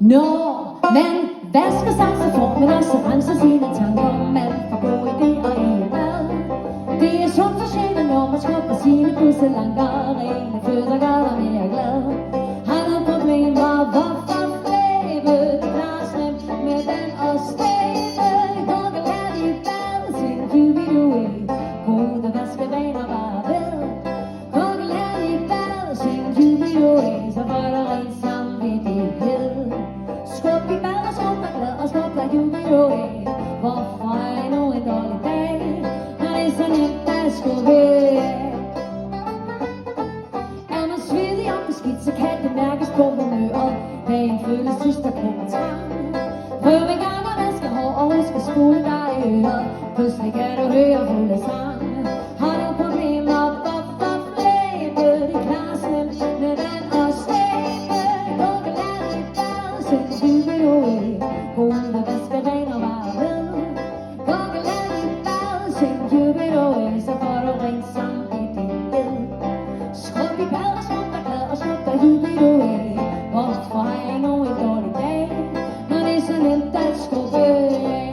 Når man vasker sig, så får man også renset sine tanker. Man får gode idéer i mad. Det er sundt for sjælen, når man skubber sine pusselanker. Rene fødder gør dig mere glad. Har du problemer, hvorfor flæbe? Det klarer slemt med vand og stæbe. Gurke lær i bad, sin jubilæe. Gode vaskevaner bare ved. Gurke lær i bad, sin jubilæe. Så får du rent samvittighed. Skub i bad og skub dig glad og skub dig jubilæe. Hvorfor er endnu en dårlig dag, når det er så nemt at skubbe af? Er man svedig og beskidt, så kan det mærkes på humøret. Dagen føles dyster, krog og trang. Prøv en gang at vaske hår og husk at spule dig i øret. Pludselig kan du høre fulde sang. Har du problemer, hvorfor flæbe? Det klarer slemt med vand og stæbe. Gurke lær i bad, sin jubilæe. Gode vaskevaner bare ved. Gurke lær i bad, sin jubilæe. Så får du rent samvittighed. Skub i bad og skub dig glad og skub dig jubilæe. Hvorfor er endnu en dårlig dag, når det er så nemt at skubbe af?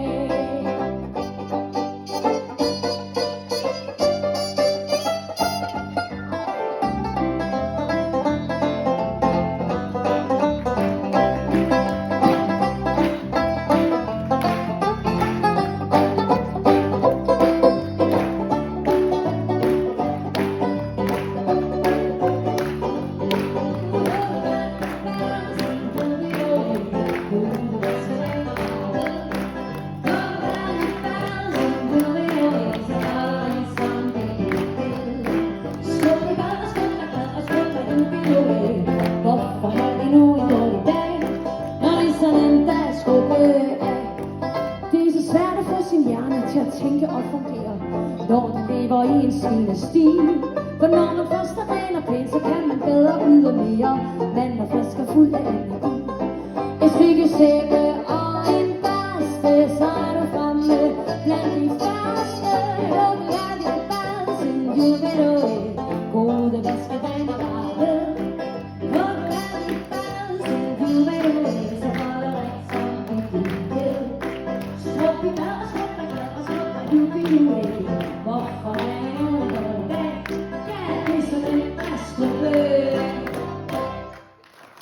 Hvorfor er det nu en dårlig dag, når det er så nemt at skubbe af? Det er så svært at få sin hjerne til at tænke og fungere, når den lever i en svinestil. For når man først er ren og pæn, så kan man bedre yde mere. Man er frisk og fuld af energi. Et stykke sæbe og en børste, så er du fremme blandt de første. Gurke lær i bad, sin jubilæe. Gode vaskevaner bare ved. Gurke lær i bad, sin jubilæe. Så får du rent samvittighed. Skub i bad og skub dig glad og skub dig jubilæe. Hvorfor